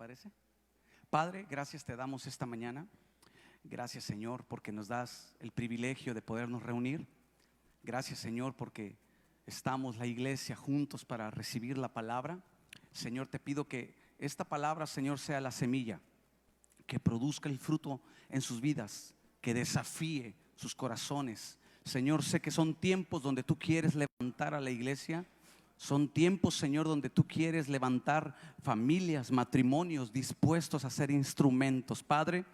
parece? Padre, gracias te damos esta mañana. Gracias, Señor, porque nos das el privilegio de podernos reunir. Gracias, Señor, porque estamos la iglesia juntos para recibir la palabra. Señor, te pido que esta palabra, Señor, sea la semilla que produzca el fruto en sus vidas, que desafíe sus corazones. Señor, sé que son tiempos donde tú quieres levantar a la iglesia. Son tiempos, Señor, donde tú quieres levantar familias, matrimonios dispuestos a ser instrumentos. Padre,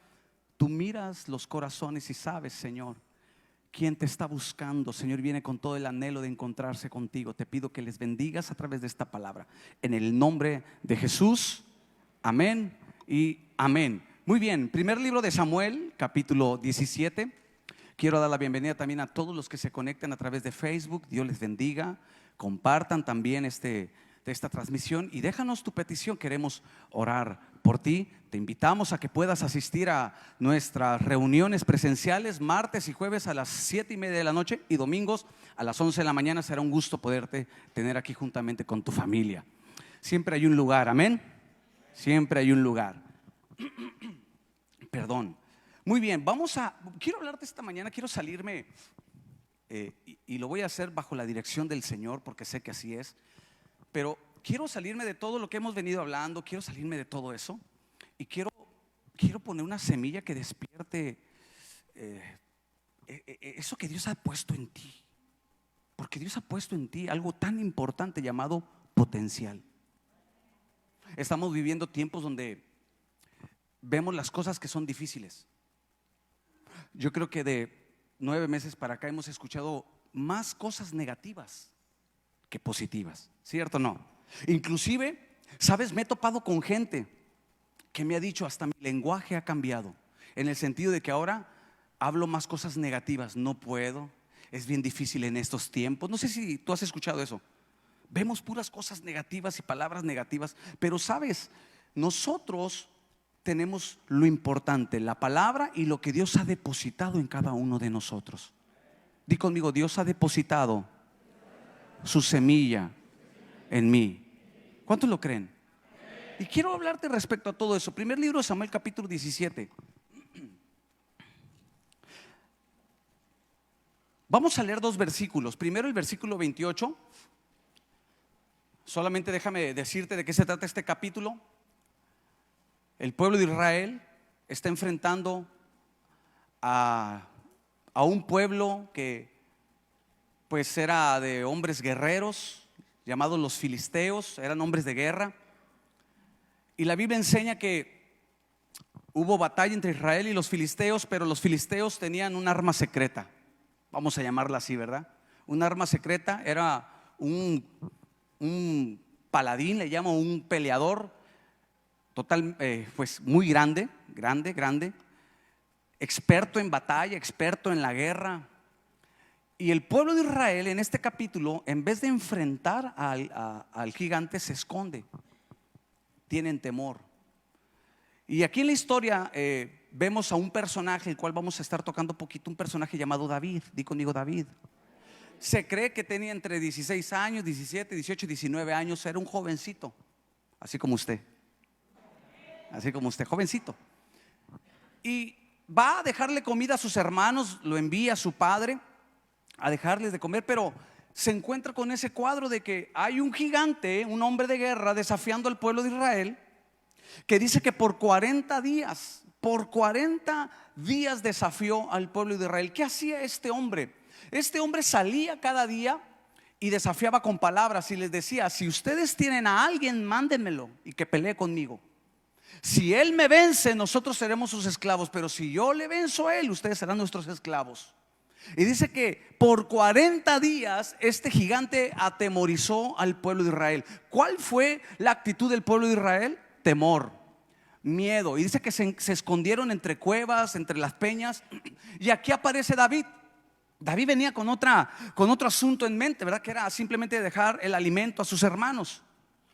tú miras los corazones y sabes, Señor, quién te está buscando. Señor, viene con todo el anhelo de encontrarse contigo. Te pido que les bendigas a través de esta palabra. En el nombre de Jesús, amén y amén. Muy bien, primer libro de Samuel, capítulo 17. Quiero dar la bienvenida también a todos los que se conectan a través de Facebook. Dios les bendiga. Compartan también esta transmisión y déjanos tu petición. Queremos orar por ti. Te invitamos a que puedas asistir a nuestras reuniones presenciales martes y jueves a las 7:30 de la noche y domingos a las 11 de la mañana. Será un gusto poderte tener aquí juntamente con tu familia. Siempre hay un lugar, amén. Siempre hay un lugar. Perdón. Muy bien, quiero hablarte esta mañana, quiero salirme y lo voy a hacer bajo la dirección del Señor, porque sé que así es. Pero quiero salirme de todo lo que hemos venido hablando, quiero salirme de todo eso y quiero poner una semilla que despierte eso que Dios ha puesto en ti. Porque Dios ha puesto en ti algo tan importante llamado potencial. Estamos viviendo tiempos donde vemos las cosas que son difíciles. Yo creo que de 9 meses para acá hemos escuchado más cosas negativas que positivas, ¿cierto o no? Inclusive, sabes, me he topado con gente que me ha dicho, hasta mi lenguaje ha cambiado, en el sentido de que ahora hablo más cosas negativas. No puedo, es bien difícil en estos tiempos. No sé si tú has escuchado eso. Vemos puras cosas negativas y palabras negativas, pero sabes, nosotros tenemos lo importante, la palabra y lo que Dios ha depositado en cada uno de nosotros. Di conmigo: Dios ha depositado su semilla en mí. ¿Cuántos lo creen? Y quiero hablarte respecto a todo eso. Primer libro de Samuel, capítulo 17. Vamos a leer 2 versículos. Primero el versículo 28. Solamente déjame decirte de qué se trata este capítulo. El pueblo de Israel está enfrentando a un pueblo que pues era de hombres guerreros, llamados los filisteos. Eran hombres de guerra. Y la Biblia enseña que hubo batalla entre Israel y los filisteos, pero los filisteos tenían un arma secreta. Vamos a llamarla así, ¿verdad? Un arma secreta era un paladín, le llamo un peleador total, pues muy grande, experto en batalla, experto en la guerra. Y el pueblo de Israel en este capítulo, en vez de enfrentar al gigante, se esconde. Tienen temor. Y aquí en la historia vemos a un personaje, el cual vamos a estar tocando un poquito, un personaje llamado David. Di conmigo: David. Se cree que tenía entre 16 años, 17, 18, 19 años. Era un jovencito, así como usted, jovencito. Y va a dejarle comida a sus hermanos, lo envía a su padre a dejarles de comer, pero se encuentra con ese cuadro de que hay un gigante, un hombre de guerra, desafiando al pueblo de Israel, que dice que por 40 días desafió al pueblo de Israel. ¿Qué hacía este hombre? Este hombre salía cada día y desafiaba con palabras y les decía: si ustedes tienen a alguien, mándenmelo y que pelee conmigo. Si él me vence, nosotros seremos sus esclavos, pero si yo le venzo a él, ustedes serán nuestros esclavos. Y dice que por 40 días este gigante atemorizó al pueblo de Israel. ¿Cuál fue la actitud del pueblo de Israel? Temor, miedo. Y dice que se escondieron entre cuevas, entre las peñas. Y aquí aparece David. David venía con otro asunto en mente, ¿verdad? Que era simplemente dejar el alimento a sus hermanos.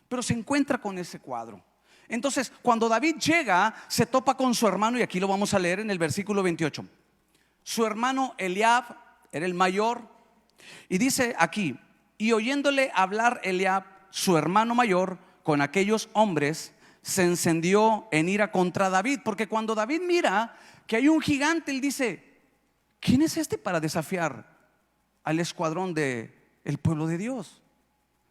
Pero se encuentra con ese cuadro. Entonces, cuando David llega, se topa con su hermano, y aquí lo vamos a leer en el versículo 28. Su hermano Eliab era el mayor. Y dice aquí: y oyéndole hablar Eliab, su hermano mayor, con aquellos hombres, se encendió en ira contra David, porque cuando David mira que hay un gigante, él dice: ¿quién es este para desafiar al escuadrón del pueblo de Dios?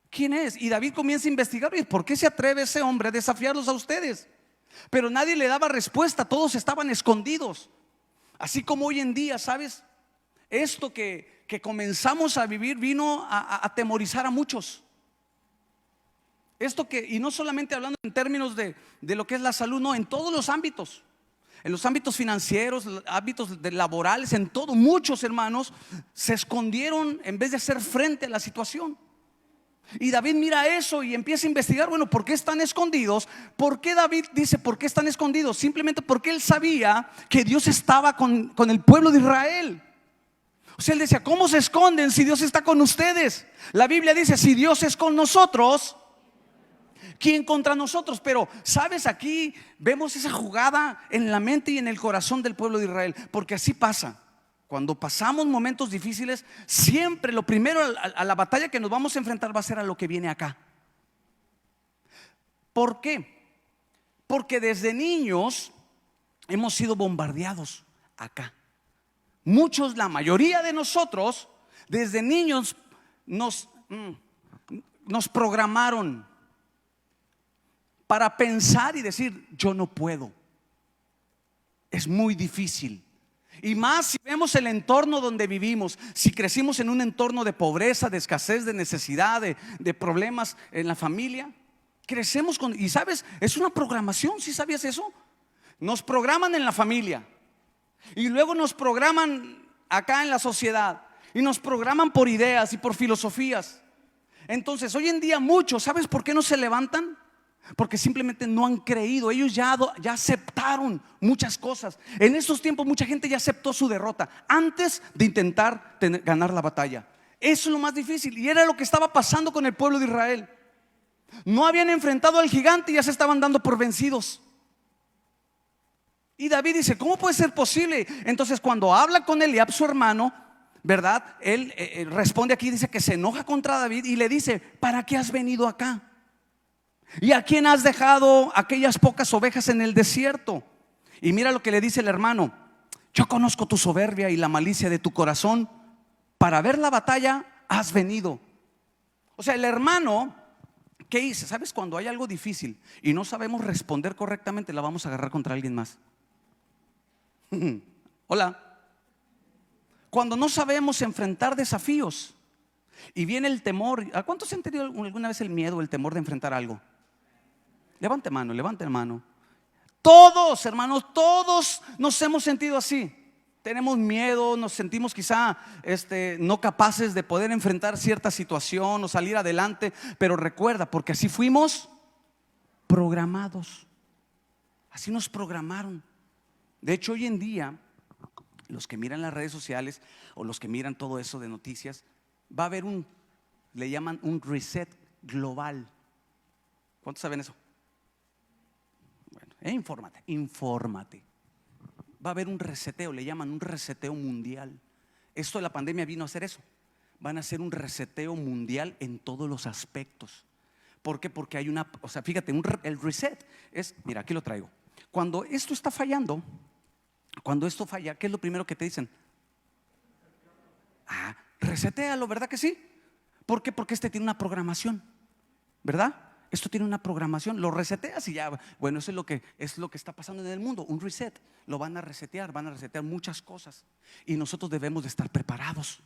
¿Quién es? Y David comienza a investigar: ¿por qué se atreve ese hombre a desafiarlos a ustedes? Pero nadie le daba respuesta, todos estaban escondidos. Así como hoy en día, ¿sabes? Esto que comenzamos a vivir vino a atemorizar a muchos. Esto que, y no solamente hablando en términos de lo que es la salud, no, en todos los ámbitos. En los ámbitos financieros, ámbitos laborales, en todo, muchos hermanos se escondieron en vez de hacer frente a la situación. Y David mira eso y empieza a investigar: bueno, ¿por qué están escondidos? ¿Por qué David dice por qué están escondidos? Simplemente porque él sabía que Dios estaba con el pueblo de Israel. O sea, él decía: ¿cómo se esconden si Dios está con ustedes? La Biblia dice: si Dios es con nosotros, ¿quién contra nosotros? Pero, ¿sabes? Aquí vemos esa jugada en la mente y en el corazón del pueblo de Israel, porque así pasa. Cuando pasamos momentos difíciles, siempre lo primero a la batalla que nos vamos a enfrentar va a ser a lo que viene acá. ¿Por qué? Porque desde niños hemos sido bombardeados acá. Muchos, la mayoría de nosotros, desde niños nos programaron para pensar y decir: yo no puedo, es muy difícil. Y más si vemos el entorno donde vivimos. Si crecimos en un entorno de pobreza, de escasez, de necesidad, de problemas en la familia, crecemos con, y sabes, es una programación. ¿Sí sabías eso? Nos programan en la familia y luego nos programan acá en la sociedad, y nos programan por ideas y por filosofías. Entonces hoy en día muchos, ¿sabes por qué no se levantan? Porque simplemente no han creído. Ellos ya aceptaron muchas cosas. En estos tiempos mucha gente ya aceptó su derrota antes de intentar ganar la batalla. Eso es lo más difícil, y era lo que estaba pasando con el pueblo de Israel. No habían enfrentado al gigante y ya se estaban dando por vencidos. Y David dice: ¿cómo puede ser posible? Entonces cuando habla con Eliab, su hermano, ¿verdad? Él responde aquí, dice que se enoja contra David y le dice: ¿para qué has venido acá? ¿Y a quién has dejado aquellas pocas ovejas en el desierto? Y mira lo que le dice el hermano: yo conozco tu soberbia y la malicia de tu corazón. Para ver la batalla has venido. O sea, el hermano, ¿qué dice? ¿Sabes? Cuando hay algo difícil y no sabemos responder correctamente, la vamos a agarrar contra alguien más. Hola. Cuando no sabemos enfrentar desafíos y viene el temor. ¿A cuántos han tenido alguna vez el miedo o el temor de enfrentar algo? Levante mano, levante mano. Todos, hermanos, todos nos hemos sentido así. Tenemos miedo, nos sentimos quizá no capaces de poder enfrentar cierta situación o salir adelante. Pero recuerda, porque así fuimos programados. Así nos programaron. De hecho, hoy en día, los que miran las redes sociales o los que miran todo eso de noticias, va a haber le llaman un reset global. ¿Cuántos saben eso? Bueno, infórmate. Va a haber un reseteo, le llaman un reseteo mundial. Esto de la pandemia vino a hacer eso. Van a hacer un reseteo mundial en todos los aspectos. ¿Por qué? Porque hay o sea, fíjate, el reset es, mira, aquí lo traigo. Cuando esto está fallando, cuando esto falla, ¿qué es lo primero que te dicen? Resetéalo, ¿verdad que sí? ¿Por qué? Porque tiene una programación, ¿verdad? Esto tiene una programación, lo reseteas y ya. Bueno, eso es lo que está pasando en el mundo, un reset. Lo van a resetear muchas cosas. Y nosotros debemos de estar preparados.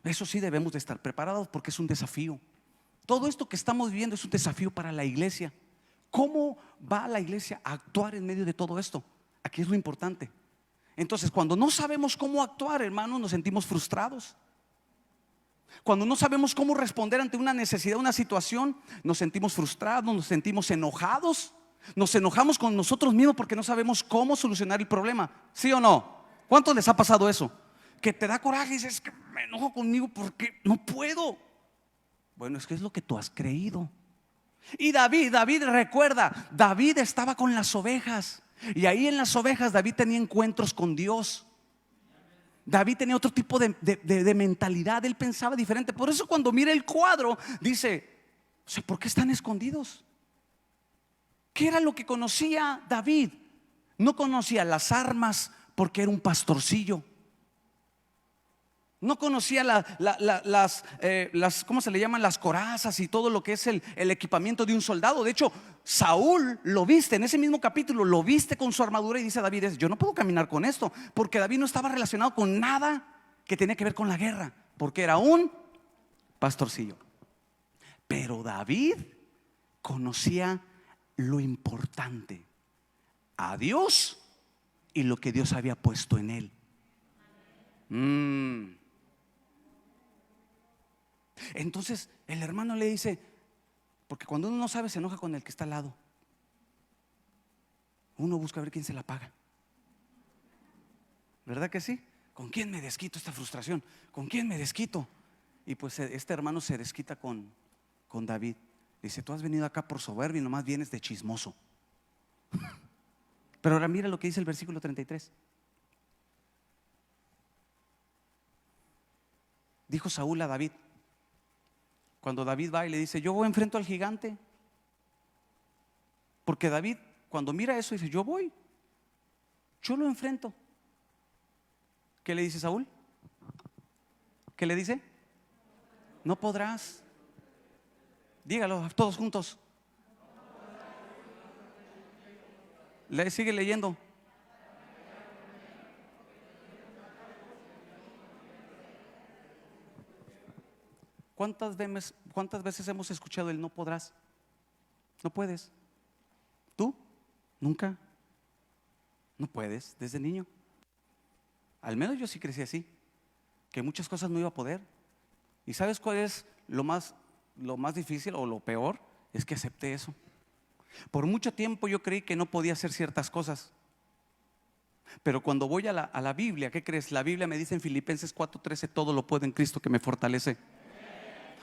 Eso sí, debemos de estar preparados, porque es un desafío. Todo esto que estamos viviendo es un desafío para la iglesia. ¿Cómo va la iglesia a actuar en medio de todo esto? Aquí es lo importante. Entonces, cuando no sabemos cómo actuar, hermanos, nos sentimos frustrados. Cuando no sabemos cómo responder ante una necesidad, una situación, nos sentimos frustrados, nos sentimos enojados. Nos enojamos con nosotros mismos porque no sabemos cómo solucionar el problema. ¿Sí o no? ¿Cuántos les ha pasado eso? Que te da coraje y dices: es que me enojo conmigo porque no puedo. Bueno, es que es lo que tú has creído. Y David, recuerda, David estaba con las ovejas. Y ahí en las ovejas David tenía encuentros con Dios. David tenía otro tipo de mentalidad. Él pensaba diferente. Por eso cuando mira el cuadro dice: o sea, ¿por qué están escondidos? ¿Qué era lo que conocía David? No conocía las armas porque era un pastorcillo. No conocía las ¿cómo se le llaman? Las corazas y todo lo que es el equipamiento de un soldado. De hecho, Saúl lo viste en ese mismo capítulo, lo viste con su armadura y dice David, yo no puedo caminar con esto, porque David no estaba relacionado con nada que tenía que ver con la guerra, porque era un pastorcillo. Pero David conocía lo importante, a Dios y lo que Dios había puesto en él. Entonces el hermano le dice, porque cuando uno no sabe se enoja con el que está al lado. Uno busca ver quién se la paga. ¿Verdad que sí? ¿Con quién me desquito esta frustración? ¿Con quién me desquito? Y pues este hermano se desquita con David. Dice, tú has venido acá por soberbio y nomás vienes de chismoso. Pero ahora mira lo que dice el versículo 33. Dijo Saúl a David, cuando David va y le dice, yo voy enfrento al gigante. Porque David cuando mira eso dice, yo voy, yo lo enfrento. ¿Qué le dice Saúl? ¿Qué le dice? No podrás. Dígalo todos juntos. Sigue leyendo. ¿Cuántas veces hemos escuchado el no podrás? No puedes. ¿Tú? Nunca. No puedes desde niño. Al menos yo sí crecí así, que muchas cosas no iba a poder. ¿Y sabes cuál es lo más difícil o lo peor? Es que acepté eso. Por mucho tiempo yo creí que no podía hacer ciertas cosas. Pero cuando voy a la Biblia, ¿qué crees? La Biblia me dice en Filipenses 4:13, todo lo puedo en Cristo que me fortalece.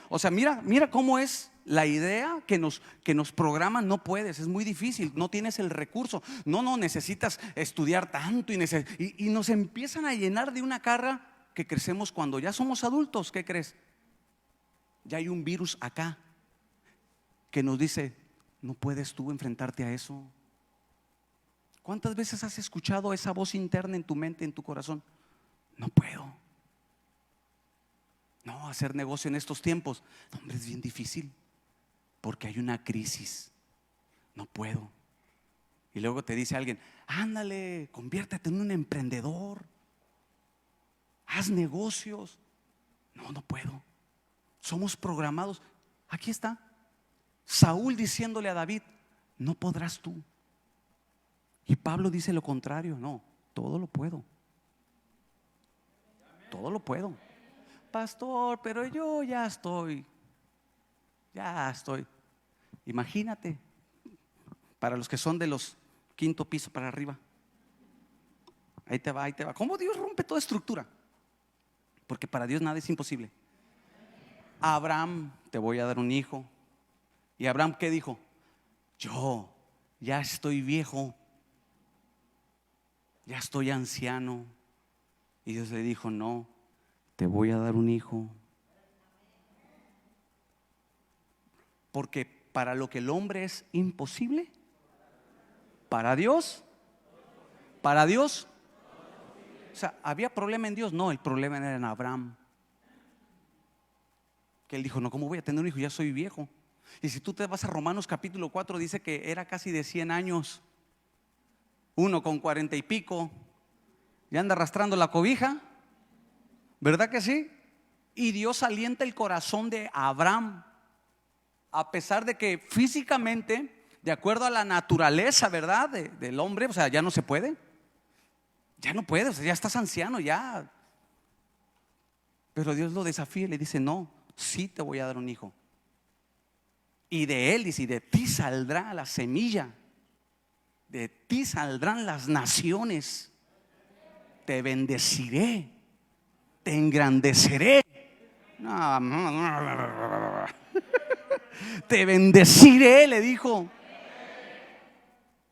O sea, mira cómo es la idea que nos programan. No puedes, es muy difícil, no tienes el recurso. No necesitas estudiar tanto y nos empiezan a llenar de una carga que crecemos cuando ya somos adultos. ¿Qué crees? Ya hay un virus acá que nos dice, no puedes tú enfrentarte a eso. ¿Cuántas veces has escuchado esa voz interna en tu mente, en tu corazón? No puedo. No, hacer negocio en estos tiempos, hombre, es bien difícil porque hay una crisis. No puedo. Y luego te dice alguien, ándale, conviértete en un emprendedor, haz negocios. No puedo. Somos programados. Aquí está Saúl diciéndole a David, no podrás tú. Y Pablo dice lo contrario, no, todo lo puedo. Todo lo puedo. Pastor, pero yo ya estoy. Imagínate, para los que son de los quinto piso para arriba. Ahí te va. ¿Cómo Dios rompe toda estructura? Porque para Dios nada es imposible. Abraham, te voy a dar un hijo. ¿Y Abraham qué dijo? Yo ya estoy viejo, ya estoy anciano. Y Dios le dijo, no, te voy a dar un hijo. Porque para lo que el hombre es imposible, para Dios, o sea, ¿había problema en Dios? No, el problema era en Abraham. Que él dijo, no, ¿cómo voy a tener un hijo? Ya soy viejo. Y si tú te vas a Romanos capítulo 4, dice que era casi de 100 años. Uno con 40 y pico, ya anda arrastrando la cobija. ¿Verdad que sí? Y Dios alienta el corazón de Abraham, a pesar de que físicamente, de acuerdo a la naturaleza, ¿verdad? Del hombre, o sea, ya no se puede. Ya no puede, o sea, ya estás anciano, ya. Pero Dios lo desafía y le dice, no, sí te voy a dar un hijo. Y de él, dice, y de ti saldrá la semilla. De ti saldrán las naciones. Te bendeciré. Te engrandeceré. Te bendeciré, le dijo.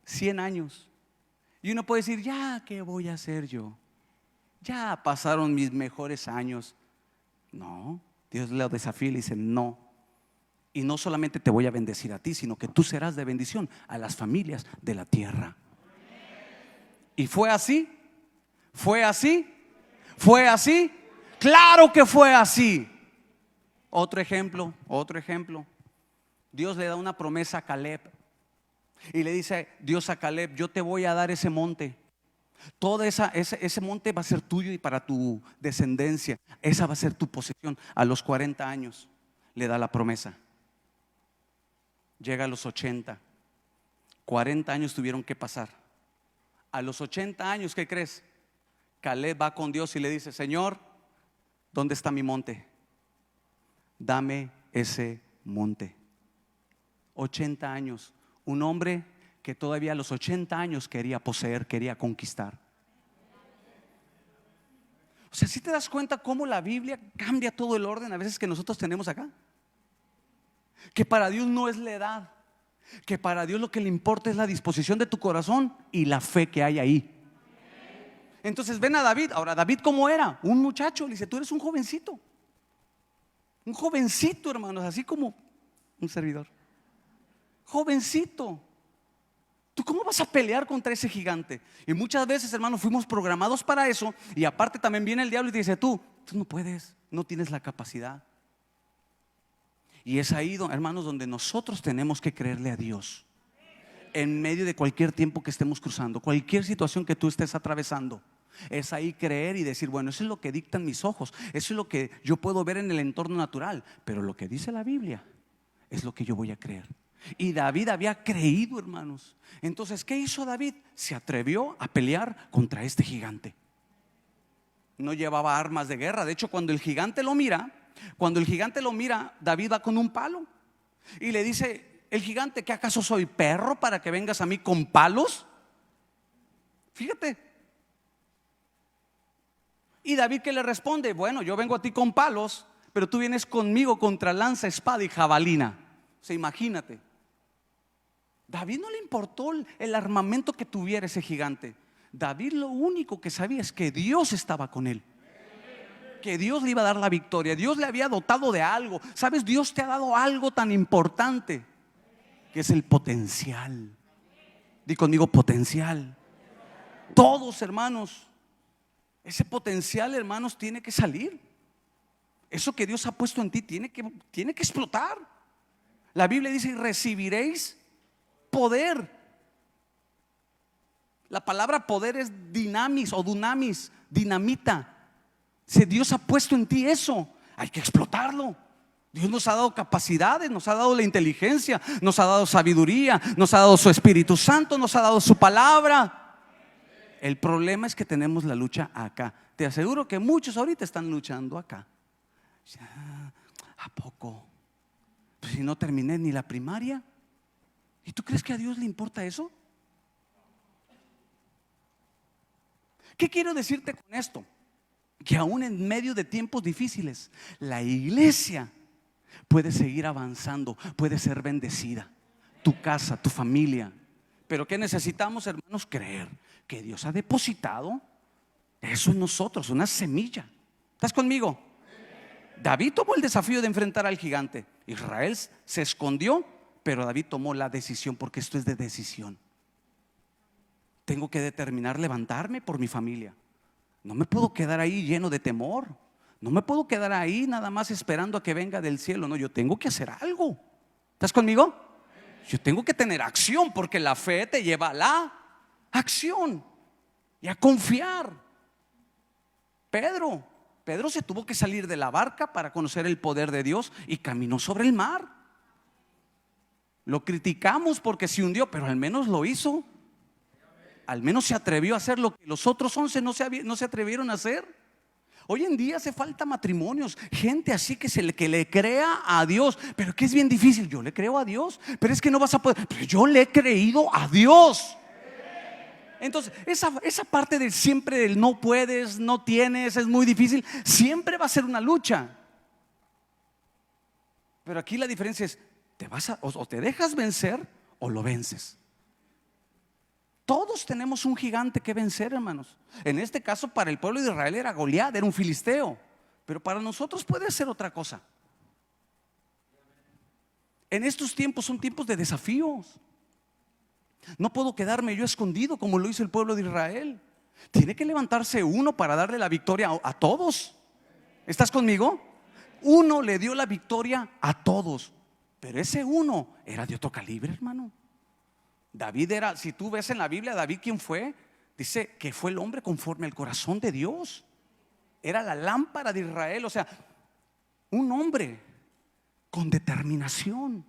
100 años. Y uno puede decir, ya, ¿qué voy a hacer yo? Ya pasaron mis mejores años. No, Dios le desafía y le dice, no, Y no solamente te voy a bendecir a ti, sino que tú serás de bendición a las familias de la tierra. Y fue así, fue así, fue así. Claro que fue así. Otro ejemplo, otro ejemplo. Dios le da una promesa a Caleb. Y le dice Dios a Caleb: yo te voy a dar ese monte. Todo ese monte va a ser tuyo y para tu descendencia. Esa va a ser tu posesión. A los 40 años le da la promesa. Llega a los 80. 40 años tuvieron que pasar. A los 80 años, ¿qué crees? Caleb va con Dios y le dice: Señor, ¿dónde está mi monte? Dame ese monte. 80 años. Un hombre que todavía a los 80 años quería poseer, quería conquistar. O sea, ¿sí te das cuenta cómo la Biblia cambia todo el orden a veces que nosotros tenemos acá? Que para Dios no es la edad, que para Dios lo que le importa es la disposición de tu corazón y la fe que hay ahí. Entonces ven a David. Ahora, David, ¿cómo era? Un muchacho. Le dice: tú eres un jovencito. Un jovencito, hermanos, así como un servidor. Jovencito. ¿Tú cómo vas a pelear contra ese gigante? Y muchas veces, hermanos, fuimos programados para eso. Y aparte también viene el diablo y te dice: tú no puedes, no tienes la capacidad. Y es ahí, hermanos, donde nosotros tenemos que creerle a Dios. En medio de cualquier tiempo que estemos cruzando, cualquier situación que tú estés atravesando, es ahí creer y decir: bueno, eso es lo que dictan mis ojos, eso es lo que yo puedo ver en el entorno natural, pero lo que dice la Biblia es lo que yo voy a creer. Y David había creído, hermanos. Entonces, ¿qué hizo David? Se atrevió a pelear contra este gigante. No llevaba armas de guerra. De hecho, cuando el gigante lo mira, David va con un palo y le dice el gigante: ¿qué acaso soy perro para que vengas a mí con palos? Fíjate. Y David, ¿qué le responde? Bueno, yo vengo a ti con palos, pero tú vienes conmigo contra lanza, espada y jabalina. O sea, imagínate. David no le importó el armamento que tuviera ese gigante. David lo único que sabía es que Dios estaba con él, que Dios le iba a dar la victoria. Dios le había dotado de algo. ¿Sabes? Dios te ha dado algo tan importante, que es el potencial. Di conmigo: potencial. Todos, hermanos, ese potencial, hermanos, tiene que salir. Eso que Dios ha puesto en ti tiene que explotar. La Biblia dice: y recibiréis poder. La palabra poder es dinamis o dunamis, dinamita. Si Dios ha puesto en ti eso, hay que explotarlo. Dios nos ha dado capacidades, nos ha dado la inteligencia, nos ha dado sabiduría, nos ha dado su Espíritu Santo, nos ha dado su palabra. El problema es que tenemos la lucha acá. Te aseguro que muchos ahorita están luchando acá. ¿A poco? Pues si no terminé ni la primaria. ¿Y tú crees que a Dios le importa eso? ¿Qué quiero decirte con esto? Que aún en medio de tiempos difíciles, la iglesia puede seguir avanzando, puede ser bendecida. Tu casa, tu familia. Pero ¿qué necesitamos, hermanos? Creer que Dios ha depositado eso en nosotros, una semilla. ¿Estás conmigo? David tomó el desafío de enfrentar al gigante. Israel se escondió, pero David tomó la decisión, porque esto es de decisión. Tengo que determinar levantarme por mi familia. No me puedo quedar ahí lleno de temor. No me puedo quedar ahí nada más esperando a que venga del cielo. No, yo tengo que hacer algo. ¿Estás conmigo? Yo tengo que tener acción, porque la fe te lleva a la acción y a confiar. Pedro se tuvo que salir de la barca para conocer el poder de Dios y caminó sobre el mar. Lo criticamos porque se hundió, pero al menos lo hizo. Al menos se atrevió a hacer lo que los otros 11 no se atrevieron a hacer. Hoy en día hace falta matrimonios, gente así que le crea a Dios. Pero que es bien difícil. Yo le creo a Dios, pero es que no vas a poder. Pero yo le he creído a Dios. Entonces esa parte del siempre del no puedes, no tienes, es muy difícil, siempre va a ser una lucha. Pero aquí la diferencia es: o te dejas vencer o lo vences. Todos tenemos un gigante que vencer, hermanos. En este caso, para el pueblo de Israel era Goliat, era un filisteo. Pero para nosotros puede ser otra cosa. En estos tiempos son tiempos de desafíos. No puedo quedarme yo escondido como lo hizo el pueblo de Israel. Tiene que levantarse uno para darle la victoria a todos. ¿Estás conmigo? Uno le dio la victoria a todos, pero ese uno era de otro calibre, hermano. David era, si tú ves en la Biblia, David, ¿quién fue? Dice que fue el hombre conforme al corazón de Dios. Era la lámpara de Israel. O sea, un hombre con determinación.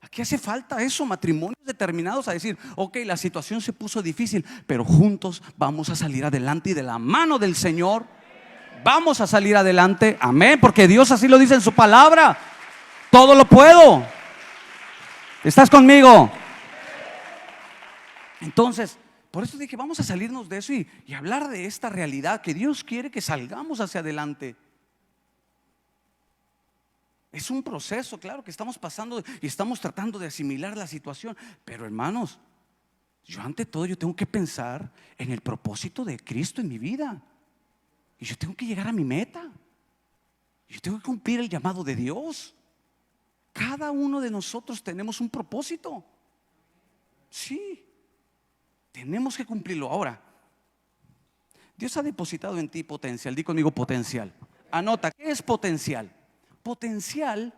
Aquí hace falta eso, matrimonios determinados a decir: ok, la situación se puso difícil, pero juntos vamos a salir adelante, y de la mano del Señor vamos a salir adelante. Amén, porque Dios así lo dice en su palabra: todo lo puedo. ¿Estás conmigo? Entonces, por eso dije, vamos a salirnos de eso y hablar de esta realidad que Dios quiere que salgamos hacia adelante. Es un proceso, claro, que estamos pasando y estamos tratando de asimilar la situación. Pero hermanos, yo ante todo yo tengo que pensar en el propósito de Cristo en mi vida. Y yo tengo que llegar a mi meta. Yo tengo que cumplir el llamado de Dios. Cada uno de nosotros tenemos un propósito. Sí, tenemos que cumplirlo. Ahora, Dios ha depositado en ti potencial. Di conmigo potencial. Anota, ¿qué es potencial? Potencial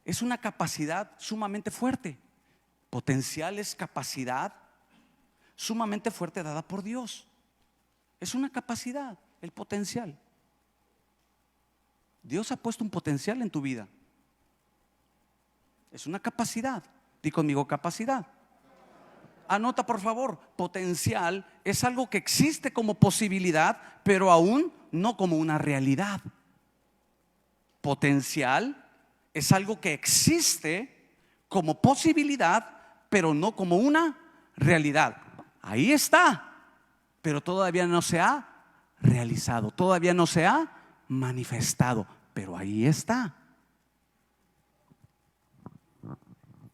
es una capacidad sumamente fuerte. Potencial es capacidad sumamente fuerte dada por Dios. Es una capacidad, el potencial. Dios ha puesto un potencial en tu vida. Es una capacidad. Di conmigo, capacidad. Anota por favor, potencial es algo que existe como posibilidad, pero aún no como una realidad. Potencial es algo que existe como posibilidad, pero no como una realidad. Ahí está, pero todavía no se ha realizado, todavía no se ha manifestado, pero ahí está.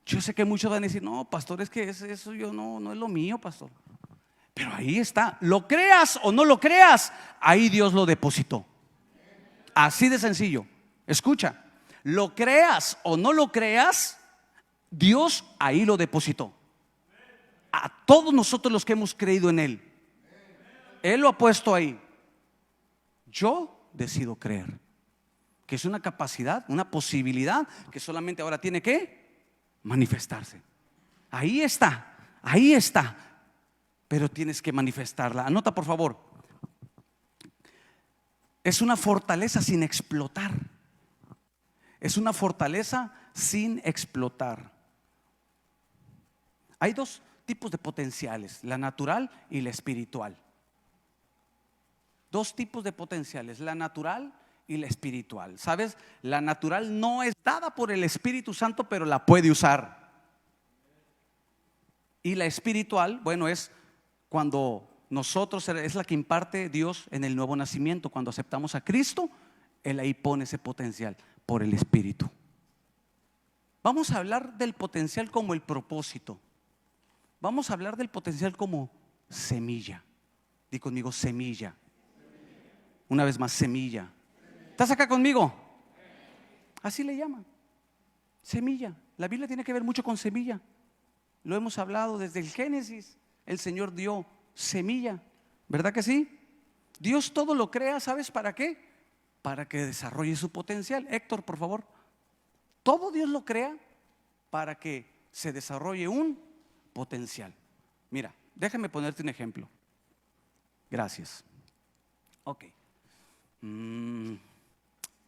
Yo sé que muchos van a decir: no, pastor, es que eso yo no es lo mío, pastor. Pero ahí está, lo creas o no lo creas, ahí Dios lo depositó. Así de sencillo. Escucha, lo creas o no lo creas, Dios ahí lo depositó. A todos nosotros los que hemos creído en Él, Él lo ha puesto ahí. Yo decido creer que es una capacidad, una posibilidad que solamente ahora tiene que manifestarse. Ahí está, pero tienes que manifestarla. Anota por favor, es una fortaleza sin explotar. Es una fortaleza sin explotar. Hay dos tipos de potenciales: la natural y la espiritual. Dos tipos de potenciales: la natural y la espiritual. ¿Sabes? La natural no es dada por el Espíritu Santo, pero la puede usar. Y la espiritual, bueno, es cuando nosotros, es la que imparte Dios en el nuevo nacimiento. Cuando aceptamos a Cristo, Él ahí pone ese potencial por el Espíritu. Vamos a hablar del potencial como el propósito. Vamos a hablar del potencial como semilla. Di conmigo, semilla. Una vez más, semilla. ¿Estás acá conmigo? Así le llaman, semilla. La Biblia tiene que ver mucho con semilla. Lo hemos hablado desde el Génesis. El Señor dio semilla, ¿verdad que sí? Dios todo lo crea, ¿sabes para qué? Para que desarrolle su potencial. Héctor, por favor. Todo Dios lo crea para que se desarrolle un potencial. Mira, déjame ponerte un ejemplo. Gracias. Ok.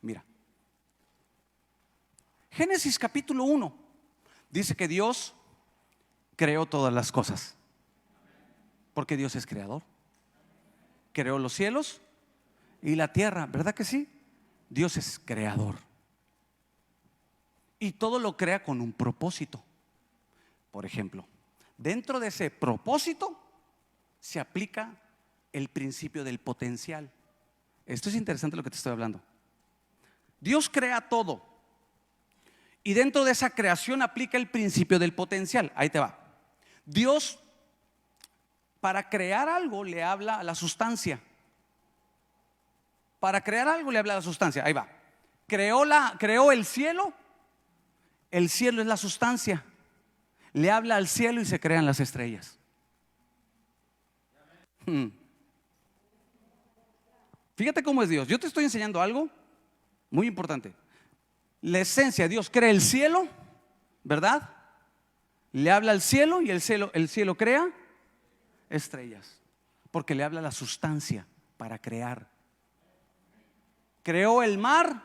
Mira, Génesis capítulo 1 dice que Dios creó todas las cosas, porque Dios es creador. Creó los cielos y la tierra, ¿verdad que sí? Dios es creador. Y todo lo crea con un propósito. Por ejemplo, dentro de ese propósito se aplica el principio del potencial. Esto es interesante lo que te estoy hablando. Dios crea todo, y dentro de esa creación aplica el principio del potencial. Ahí te va. Dios, para crear algo, le habla a la sustancia. Para crear algo le habla a la sustancia. Ahí va. Creó el cielo. El cielo es la sustancia. Le habla al cielo y se crean las estrellas. Fíjate cómo es Dios. Yo te estoy enseñando algo muy importante. La esencia, Dios crea el cielo, ¿verdad? Le habla al cielo y el cielo crea estrellas, porque le habla la sustancia para crear. Creó el mar,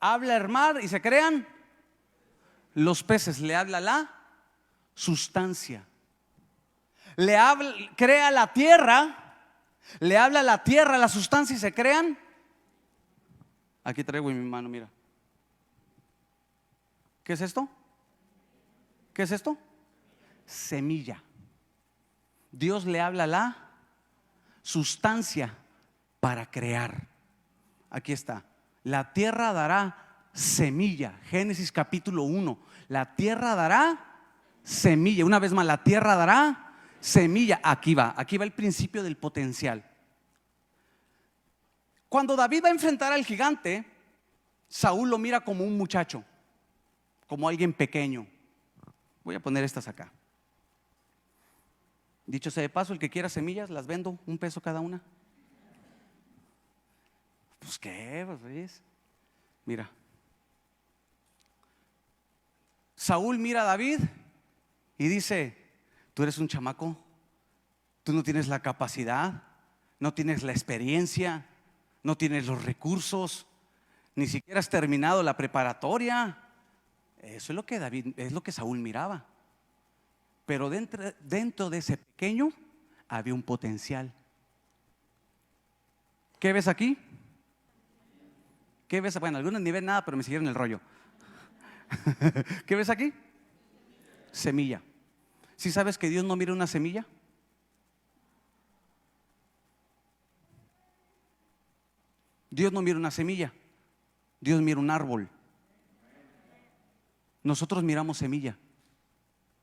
habla el mar y se crean los peces. Le habla la sustancia. Le habla, crea la tierra, le habla a la tierra, la sustancia, y se crean. Aquí traigo en mi mano, mira. ¿Qué es esto? ¿Qué es esto? Semilla. Dios le habla a la sustancia para crear. Aquí está. La tierra dará semilla. Génesis capítulo 1. La tierra dará semilla. Una vez más, la tierra dará semilla. Aquí va el principio del potencial. Cuando David va a enfrentar al gigante, Saúl lo mira como un muchacho, como alguien pequeño. Voy a poner estas acá. Dicho sea de paso, el que quiera semillas, las vendo $1 cada una. Pues qué, pues ¿ves? Mira, Saúl mira a David y dice: tú eres un chamaco, tú no tienes la capacidad, no tienes la experiencia, no tienes los recursos, ni siquiera has terminado la preparatoria. Eso es lo que es lo que Saúl miraba. Pero dentro de ese pequeño había un potencial. ¿Qué ves aquí? ¿Qué ves? Bueno, algunos ni ven nada, pero me siguieron el rollo. ¿Qué ves aquí? Semilla. ¿Sí sabes que Dios no mira una semilla? Dios no mira una semilla, Dios mira un árbol. Nosotros miramos semilla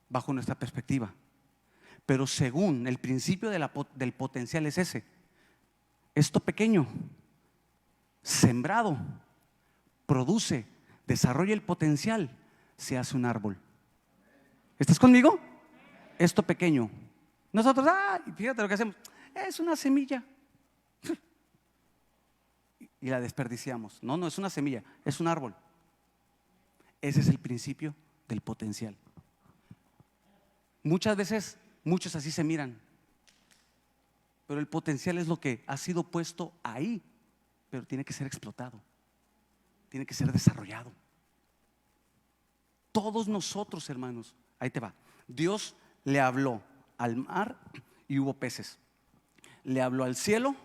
bajo nuestra perspectiva, pero según el principio del potencial es ese. Esto pequeño, sembrado, produce, desarrolla el potencial, se hace un árbol. ¿Estás conmigo? Esto pequeño. Nosotros, fíjate lo que hacemos, es una semilla y la desperdiciamos. No, es una semilla, es un árbol. Ese es el principio del potencial. Muchas veces, muchos así se miran, pero el potencial es lo que ha sido puesto ahí, pero tiene que ser explotado, tiene que ser desarrollado. Todos nosotros, hermanos, ahí te va. Dios le habló al mar y hubo peces. Le habló al cielo,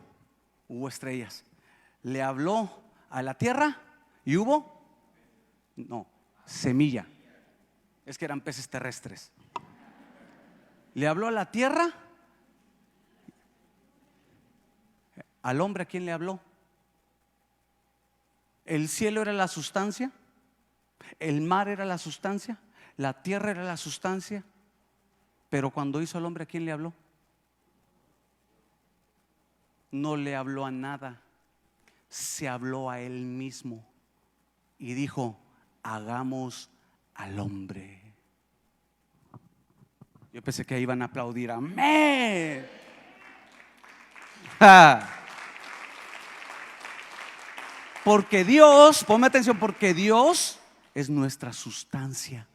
hubo estrellas. Le habló a la tierra y hubo, semilla. Es que eran peces terrestres. Le habló a la tierra. Al hombre, ¿a quién le habló? El cielo era la sustancia, el mar era la sustancia, la tierra era la sustancia. Pero cuando hizo al hombre, ¿a quién le habló? No le habló a nada, se habló a él mismo y dijo: hagamos al hombre. Yo pensé que iban a aplaudir. Amén. Porque Dios, ponme atención, porque Dios es nuestra sustancia.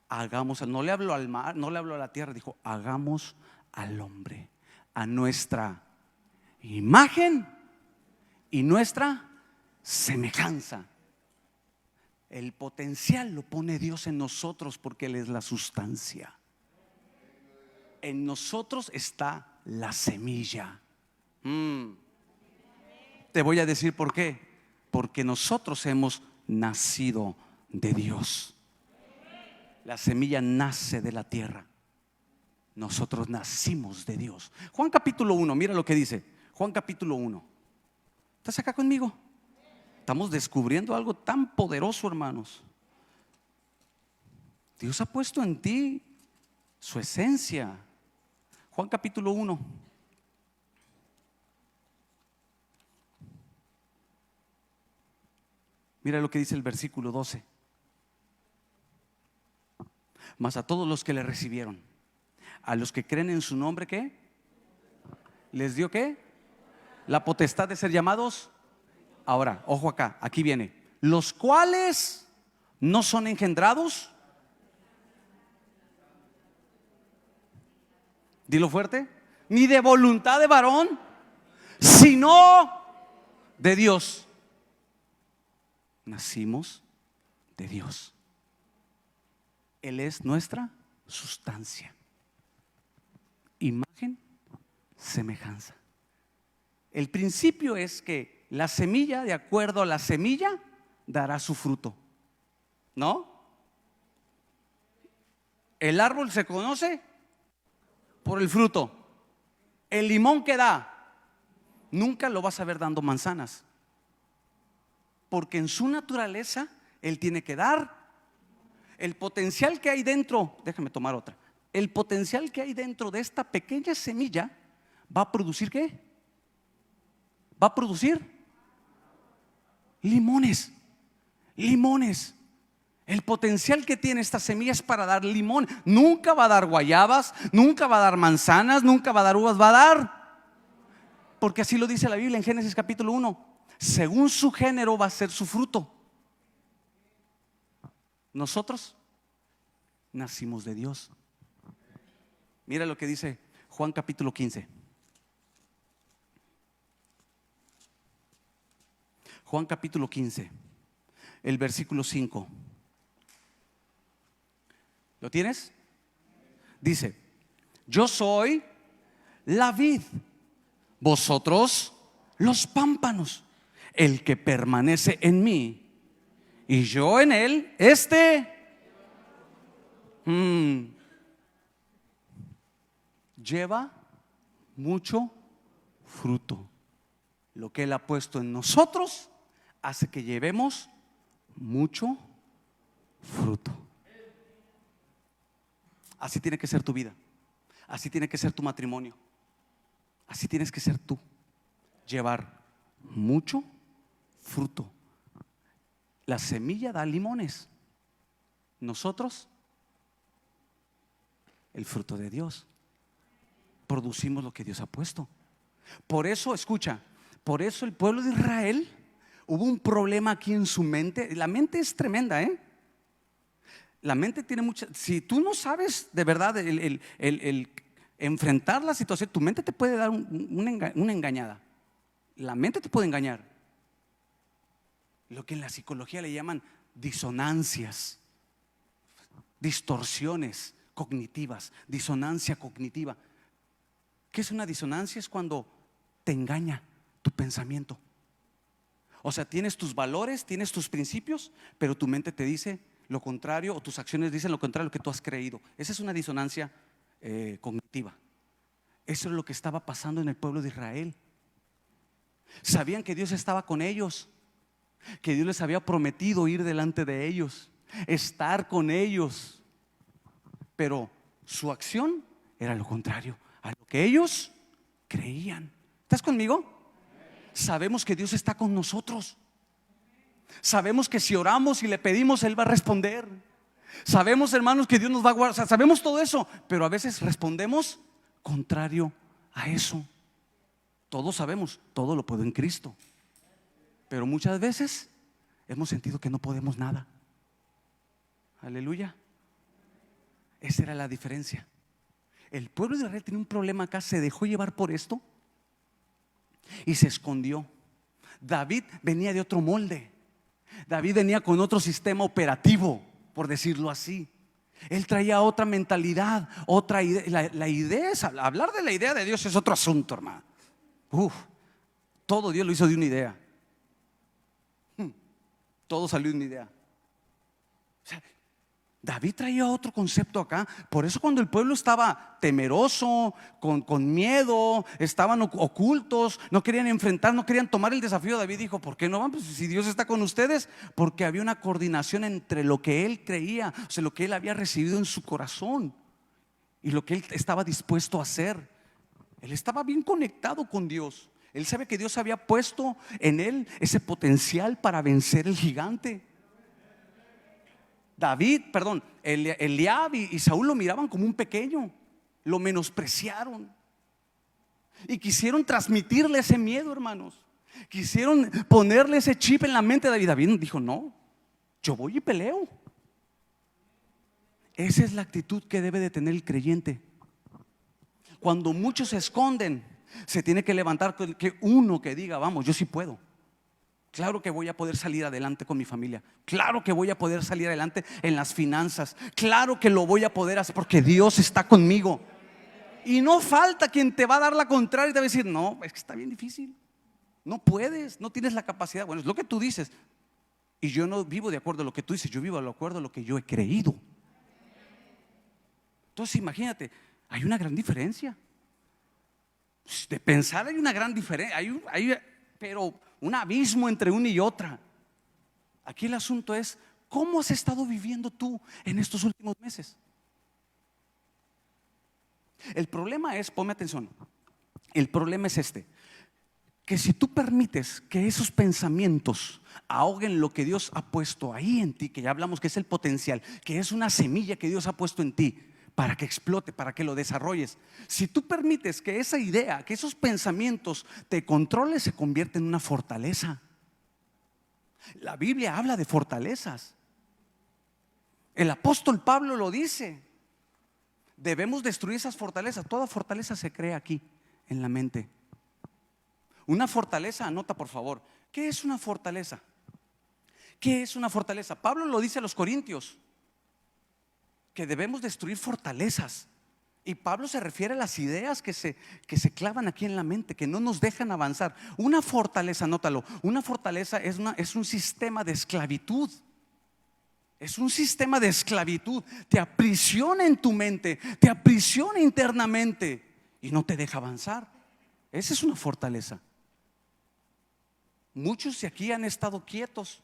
Hagamos, no le habló al mar, no le habló a la tierra, dijo: hagamos al hombre a nuestra imagen y nuestra semejanza. El potencial lo pone Dios en nosotros porque Él es la sustancia. En nosotros está la semilla. Te voy a decir por qué. Porque nosotros hemos nacido de Dios. La semilla nace de la tierra. Nosotros nacimos de Dios. Juan capítulo 1, mira lo que dice. Juan capítulo 1. ¿Estás acá conmigo? Estamos descubriendo algo tan poderoso, hermanos. Dios ha puesto en ti su esencia. Juan capítulo 1. Mira lo que dice el versículo 12. Mas a todos los que le recibieron, a los que creen en su nombre, ¿qué? ¿Les dio qué? La potestad de ser llamados. Ahora, ojo acá, aquí viene. Los cuales no son engendrados. Dilo fuerte. Ni de voluntad de varón, sino de Dios. Nacimos de Dios. Él es nuestra sustancia, imagen, semejanza. El principio es que la semilla, de acuerdo a la semilla, dará su fruto, ¿no? El árbol se conoce por el fruto. El limón que da, nunca lo vas a ver dando manzanas, porque en su naturaleza él tiene que dar. El potencial que hay dentro, déjame tomar otra. El potencial que hay dentro de esta pequeña semilla va a producir ¿qué? Va a producir limones. Limones. El potencial que tiene esta semilla es para dar limón. Nunca va a dar guayabas, nunca va a dar manzanas, nunca va a dar uvas, va a dar, porque así lo dice la Biblia en Génesis capítulo 1. Según su género va a ser su fruto. Nosotros nacimos de Dios. Mira lo que dice Juan capítulo 15. Juan capítulo 15, el versículo 5. ¿Lo tienes? Dice: yo soy la vid, vosotros los pámpanos. El que permanece en mí y yo en él, lleva mucho fruto. Lo que él ha puesto en nosotros hace que llevemos mucho fruto. Así tiene que ser tu vida. Así tiene que ser tu matrimonio. Así tienes que ser tú. Llevar mucho fruto. La semilla da limones. Nosotros, el fruto de Dios, producimos lo que Dios ha puesto. Por eso, escucha, por eso el pueblo de Israel, hubo un problema aquí en su mente. La mente es tremenda, ¿eh? La mente tiene mucha. Si tú no sabes de verdad el enfrentar la situación, tu mente te puede dar una engañada. La mente te puede engañar. Lo que en la psicología le llaman disonancias, distorsiones cognitivas, disonancia cognitiva. ¿Qué es una disonancia? Es cuando te engaña tu pensamiento. O sea, tienes tus valores, tienes tus principios, pero tu mente te dice lo contrario, o tus acciones dicen lo contrario a lo que tú has creído. Esa es una disonancia cognitiva. Eso es lo que estaba pasando en el pueblo de Israel. Sabían que Dios estaba con ellos, que Dios les había prometido ir delante de ellos, estar con ellos, pero su acción era lo contrario a lo que ellos creían. ¿Estás conmigo? Sabemos que Dios está con nosotros. Sabemos que si oramos y le pedimos, Él va a responder. Sabemos, hermanos, que Dios nos va a guardar. O sea, sabemos todo eso, pero a veces respondemos contrario a eso. Todos sabemos, todo lo puedo en Cristo, pero muchas veces hemos sentido que no podemos nada. Aleluya. Esa era la diferencia. El pueblo de Israel tenía un problema acá, se dejó llevar por esto y se escondió. David venía de otro molde. David venía con otro sistema operativo, por decirlo así. Él traía otra mentalidad, otra idea. La idea es hablar de la idea de Dios, es otro asunto, hermano. Todo Dios lo hizo de una idea. Todo salió de una idea. O sea, David traía otro concepto acá. Por eso cuando el pueblo estaba temeroso, con miedo, estaban ocultos, no querían enfrentar, no querían tomar el desafío, David dijo: ¿por qué no van? Pues si Dios está con ustedes. Porque había una coordinación entre lo que él creía, o sea, lo que él había recibido en su corazón y lo que él estaba dispuesto a hacer. Él estaba bien conectado con Dios. Él sabe que Dios había puesto en él ese potencial para vencer el gigante. Eliab y Saúl lo miraban como un pequeño, lo menospreciaron y quisieron transmitirle ese miedo, hermanos. Quisieron ponerle ese chip en la mente de David. David dijo: no, yo voy y peleo. Esa es la actitud que debe de tener el creyente. Cuando muchos se esconden, se tiene que levantar que uno que diga: vamos, yo sí puedo. Claro que voy a poder salir adelante con mi familia. Claro que voy a poder salir adelante en las finanzas. Claro que lo voy a poder hacer porque Dios está conmigo. Y no falta quien te va a dar la contraria y te va a decir: no, es que está bien difícil. No puedes, no tienes la capacidad. Bueno, es lo que tú dices. Y yo no vivo de acuerdo a lo que tú dices, yo vivo de acuerdo a lo que yo he creído. Entonces imagínate, hay una gran diferencia. De pensar hay una gran diferencia, pero un abismo entre una y otra. Aquí el asunto es: ¿cómo has estado viviendo tú en estos últimos meses? El problema es, ponme atención, el problema es que si tú permites que esos pensamientos ahoguen lo que Dios ha puesto ahí en ti, que ya hablamos que es el potencial, que es una semilla que Dios ha puesto en ti para que explote, para que lo desarrolles. Si tú permites que esa idea, que esos pensamientos te controlen, se convierte en una fortaleza. La Biblia habla de fortalezas. El apóstol Pablo lo dice. Debemos destruir esas fortalezas. Toda fortaleza se crea aquí, en la mente. Una fortaleza, anota por favor, ¿qué es una fortaleza? ¿Qué es una fortaleza? Pablo lo dice a los corintios, que debemos destruir fortalezas. Y Pablo se refiere a las ideas que se clavan aquí en la mente, que no nos dejan avanzar. Una fortaleza, anótalo, una fortaleza es un sistema de esclavitud. Es un sistema de esclavitud. Te aprisiona en tu mente, te aprisiona internamente y no te deja avanzar. Esa es una fortaleza. Muchos de aquí han estado quietos,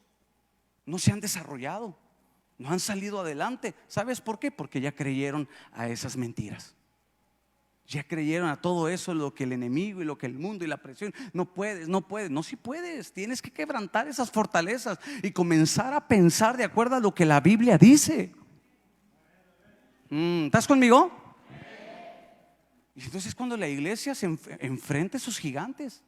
no se han desarrollado, no han salido adelante. ¿Sabes por qué? Porque ya creyeron a esas mentiras. Ya creyeron a todo eso, lo que el enemigo y lo que el mundo y la presión. No puedes, no, si puedes. Tienes que quebrantar esas fortalezas y comenzar a pensar de acuerdo a lo que la Biblia dice. ¿Estás conmigo? Y entonces cuando la iglesia se enfrenta a esos gigantes,